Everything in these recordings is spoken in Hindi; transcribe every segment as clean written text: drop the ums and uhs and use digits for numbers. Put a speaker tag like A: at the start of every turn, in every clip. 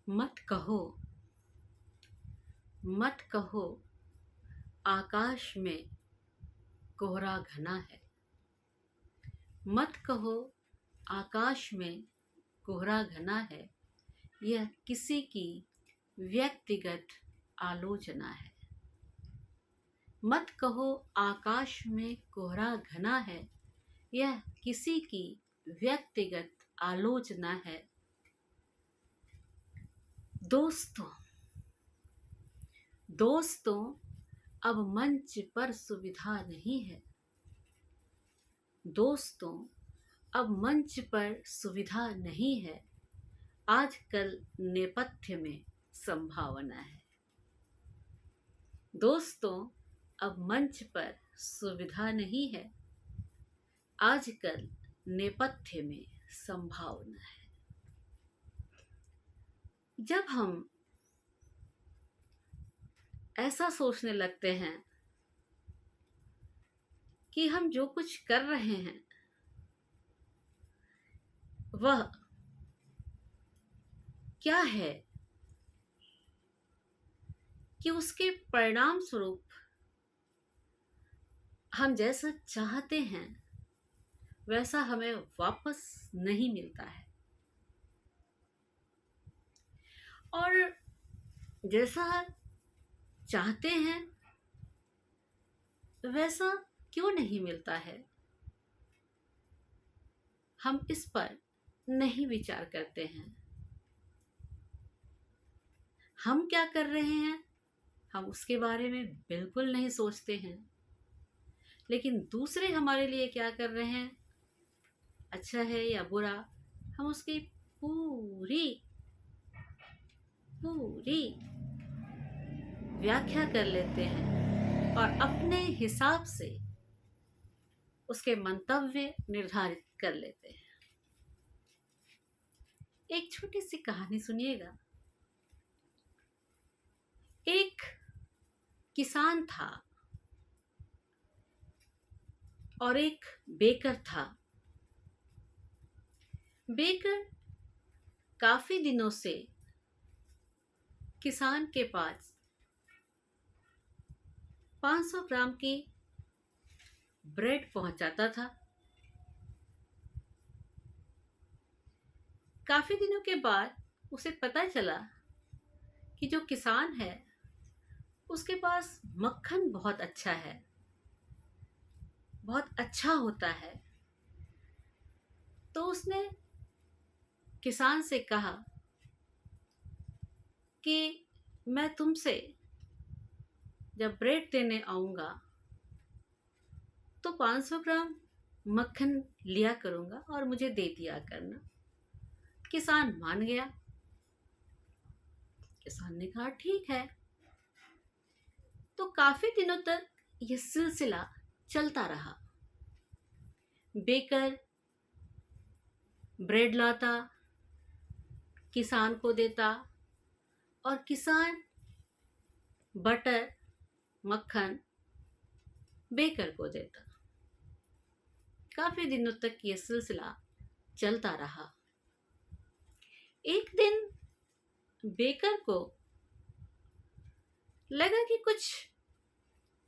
A: मत कहो, मत कहो, आकाश में कोहरा घना है। मत कहो, आकाश में कोहरा घना है। यह किसी की व्यक्तिगत आलोचना है। मत कहो, आकाश में कोहरा घना है। यह किसी की व्यक्तिगत आलोचना है। दोस्तों, दोस्तों, अब मंच पर सुविधा नहीं है। दोस्तों, अब मंच पर सुविधा नहीं है। आजकल नेपथ्य में संभावना है। दोस्तों, अब मंच पर सुविधा नहीं है। आजकल नेपथ्य में संभावना है। जब हम ऐसा सोचने लगते हैं कि हम जो कुछ कर रहे हैं वह क्या है, कि उसके परिणाम स्वरूप हम जैसा चाहते हैं वैसा हमें वापस नहीं मिलता है, और जैसा चाहते हैं वैसा क्यों नहीं मिलता है, हम इस पर नहीं विचार करते हैं। हम क्या कर रहे हैं हम उसके बारे में बिल्कुल नहीं सोचते हैं, लेकिन दूसरे हमारे लिए क्या कर रहे हैं, अच्छा है या बुरा, हम उसकी पूरी पूरी व्याख्या कर लेते हैं और अपने हिसाब से उसके मंतव्य निर्धारित कर लेते हैं। एक छोटी सी कहानी सुनिएगा। एक किसान था और एक बेकर था। बेकर काफी दिनों से किसान के पास 500 ग्राम की ब्रेड पहुंचाता था। काफी दिनों के बाद उसे पता चला कि जो किसान है उसके पास मक्खन बहुत अच्छा है, बहुत अच्छा होता है। तो उसने किसान से कहा कि मैं तुमसे जब ब्रेड देने आऊंगा तो 500 ग्राम मक्खन लिया करूंगा और मुझे दे दिया करना। किसान मान गया। किसान ने कहा ठीक है। तो काफी दिनों तक यह सिलसिला चलता रहा। बेकर ब्रेड लाता, किसान को देता, और किसान बटर मक्खन बेकर को देता। काफी दिनों तक यह सिलसिला चलता रहा। एक दिन बेकर को लगा कि कुछ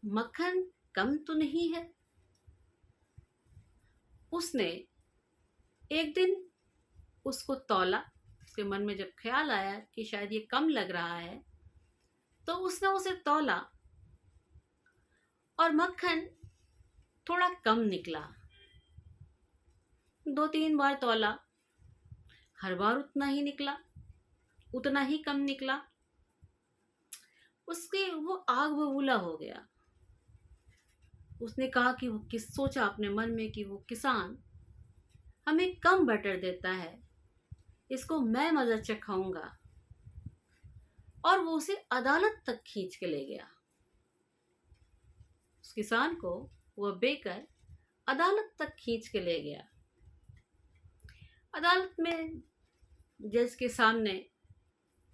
A: मक्खन कम तो नहीं है। उसने एक दिन उसको तौला। उसके मन में जब ख्याल आया कि शायद ये कम लग रहा है तो उसने उसे तौला और मक्खन थोड़ा कम निकला। 2-3 बार तौला, हर बार उतना ही निकला, उतना ही कम निकला। उसके वो आग बबूला हो गया। उसने कहा कि वो सोचा अपने मन में कि वो किसान हमें कम बटर देता है, इसको मैं मजा चखाऊंगा। और वो उसे अदालत तक खींच के ले गया। उस किसान को वह बेकर अदालत तक खींच के ले गया। अदालत में जज के सामने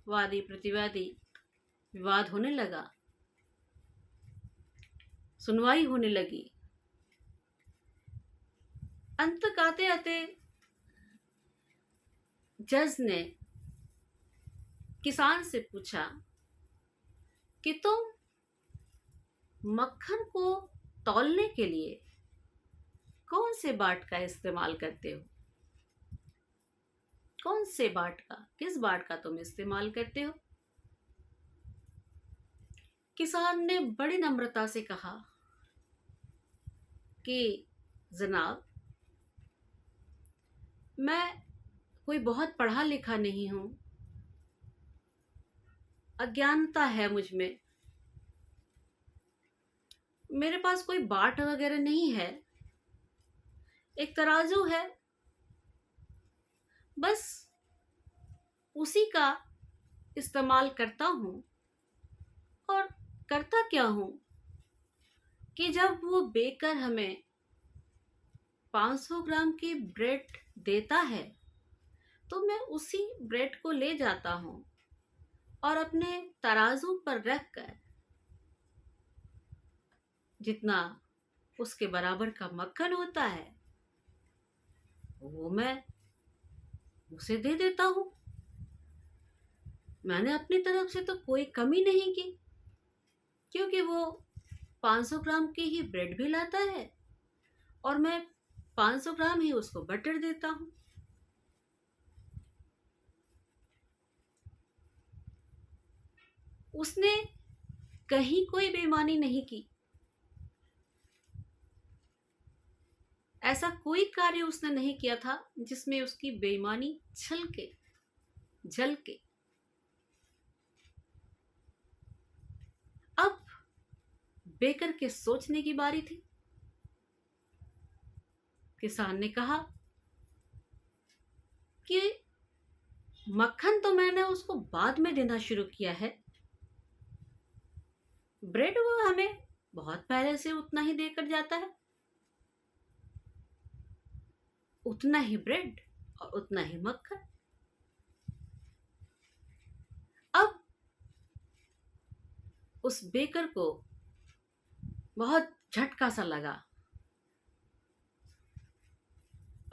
A: वादी प्रतिवादी विवाद होने लगा, सुनवाई होने लगी। अंत तक आते आते जज ने किसान से पूछा कि तुम मक्खन को तौलने के लिए कौन से बाट का इस्तेमाल करते हो? कौन से बाट का, किस बाट का तुम इस्तेमाल करते हो? किसान ने बड़ी नम्रता से कहा कि जनाब, मैं कोई बहुत पढ़ा लिखा नहीं हूं, अज्ञानता है मुझ में, मेरे पास कोई बाट वगैरह नहीं है, एक तराजू है, बस उसी का इस्तेमाल करता हूं। और करता क्या हूं कि जब वो बेकर हमें 500 ग्राम की ब्रेड देता है तो मैं उसी ब्रेड को ले जाता हूं और अपने तराजू पर रखकर जितना उसके बराबर का मक्खन होता है वो मैं उसे दे देता हूं। मैंने अपनी तरफ से तो कोई कमी नहीं की, क्योंकि वो 500 ग्राम की ही ब्रेड भी लाता है और मैं 500 ग्राम ही उसको बटर देता हूं। उसने कहीं कोई बेईमानी नहीं की, ऐसा कोई कार्य उसने नहीं किया था जिसमें उसकी बेईमानी छलके झलके। अब बेकर के सोचने की बारी थी। किसान ने कहा कि मक्खन तो मैंने उसको बाद में देना शुरू किया है, ब्रेड वो हमें बहुत पहले से उतना ही देकर जाता है, उतना ही ब्रेड और उतना ही मक्खन। अब उस बेकर को बहुत झटका सा लगा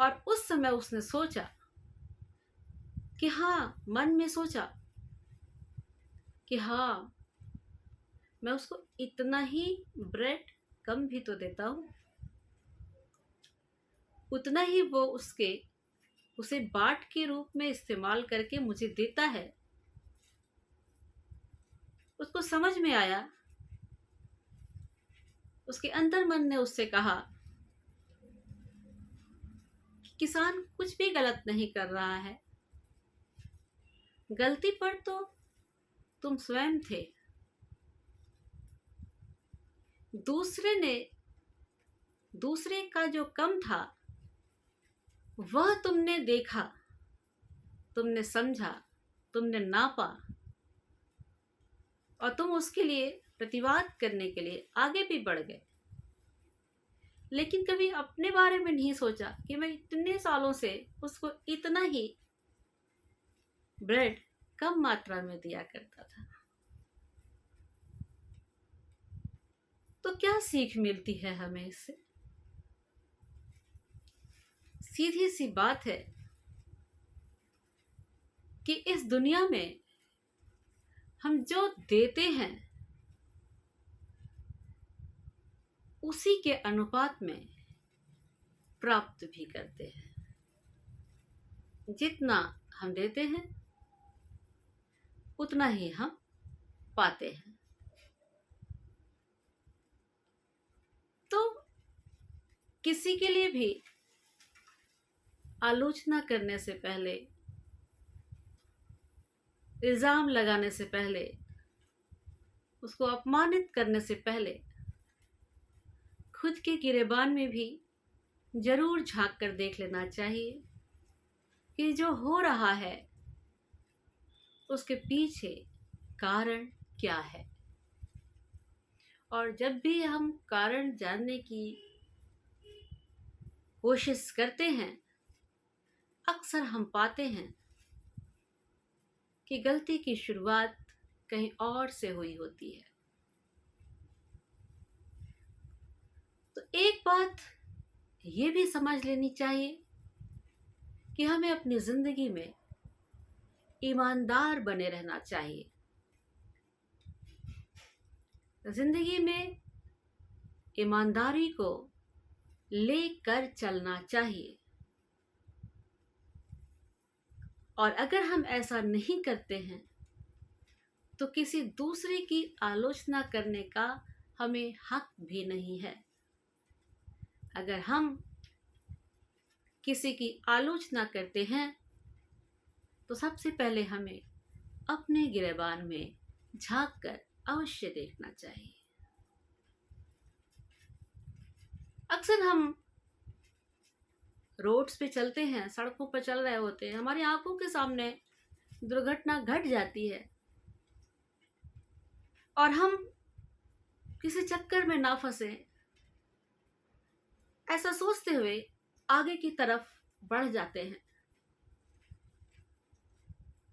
A: और उस समय उसने सोचा कि मन में सोचा कि मैं उसको इतना ही ब्रेड कम भी तो देता हूं, उतना ही वो उसे बाट के रूप में इस्तेमाल करके मुझे देता है। उसको समझ में आया, उसके अंतर मन ने उससे कहा कि किसान कुछ भी गलत नहीं कर रहा है, गलती पर तो तुम स्वयं थे। दूसरे का जो कम था वह तुमने देखा, तुमने समझा, तुमने नापा और तुम उसके लिए प्रतिवाद करने के लिए आगे भी बढ़ गए। लेकिन कभी अपने बारे में नहीं सोचा कि मैं इतने सालों से उसको इतना ही ब्रेड कम मात्रा में दिया करता था। तो क्या सीख मिलती है हमें इससे? सीधी सी बात है कि इस दुनिया में हम जो देते हैं उसी के अनुपात में प्राप्त भी करते हैं। जितना हम देते हैं उतना ही हम पाते हैं। तो किसी के लिए भी आलोचना करने से पहले, इल्जाम लगाने से पहले, उसको अपमानित करने से पहले खुद के गिरेबान में भी जरूर झांक कर देख लेना चाहिए कि जो हो रहा है उसके पीछे कारण क्या है। और जब भी हम कारण जानने की कोशिश करते हैं अक्सर हम पाते हैं कि गलती की शुरुआत कहीं और से हुई होती है। तो एक बात ये भी समझ लेनी चाहिए कि हमें अपनी जिंदगी में ईमानदार बने रहना चाहिए। जिंदगी में ईमानदारी को लेकर चलना चाहिए, और अगर हम ऐसा नहीं करते हैं तो किसी दूसरे की आलोचना करने का हमें हक भी नहीं है। अगर हम किसी की आलोचना करते हैं तो सबसे पहले हमें अपने गिरेबान में झांक कर अवश्य देखना चाहिए। अक्सर हम रोड्स पे चलते हैं, सड़कों पर चल रहे होते हैं, हमारी आंखों के सामने दुर्घटना घट जाती है और हम किसी चक्कर में ना फंसे, ऐसा सोचते हुए आगे की तरफ बढ़ जाते हैं।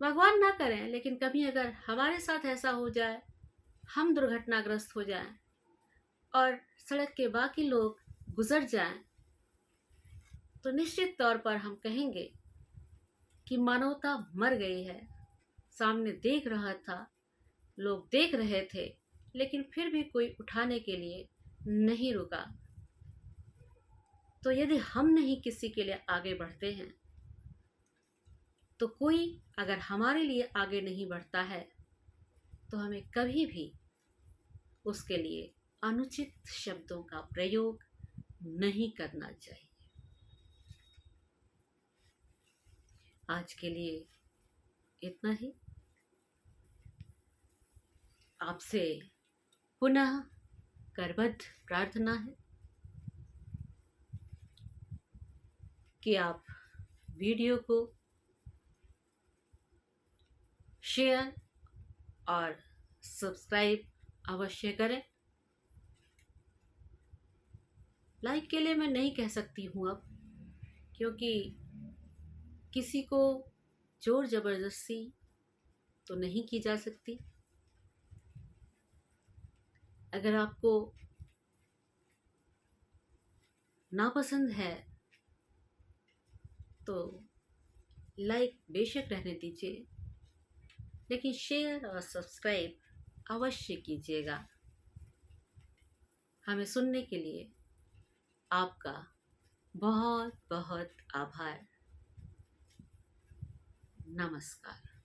A: भगवान ना करें, लेकिन कभी अगर हमारे साथ ऐसा हो जाए, हम दुर्घटनाग्रस्त हो जाएं और सड़क के बाकी लोग गुजर जाएं, तो निश्चित तौर पर हम कहेंगे कि मानवता मर गई है। सामने देख रहा था, लोग देख रहे थे, लेकिन फिर भी कोई उठाने के लिए नहीं रुका। तो यदि हम नहीं किसी के लिए आगे बढ़ते हैं, तो कोई अगर हमारे लिए आगे नहीं बढ़ता है तो हमें कभी भी उसके लिए अनुचित शब्दों का प्रयोग नहीं करना चाहिए। आज के लिए इतना ही। आपसे पुनः करबद्ध प्रार्थना है कि आप वीडियो को शेयर और सब्सक्राइब अवश्य करें। लाइक के लिए मैं नहीं कह सकती हूँ अब, क्योंकि किसी को जोर जबरदस्ती तो नहीं की जा सकती। अगर आपको नापसंद है तो लाइक बेशक रहने दीजिए, लेकिन शेयर और सब्सक्राइब अवश्य कीजिएगा। हमें सुनने के लिए आपका बहुत बहुत आभार। नमस्कार।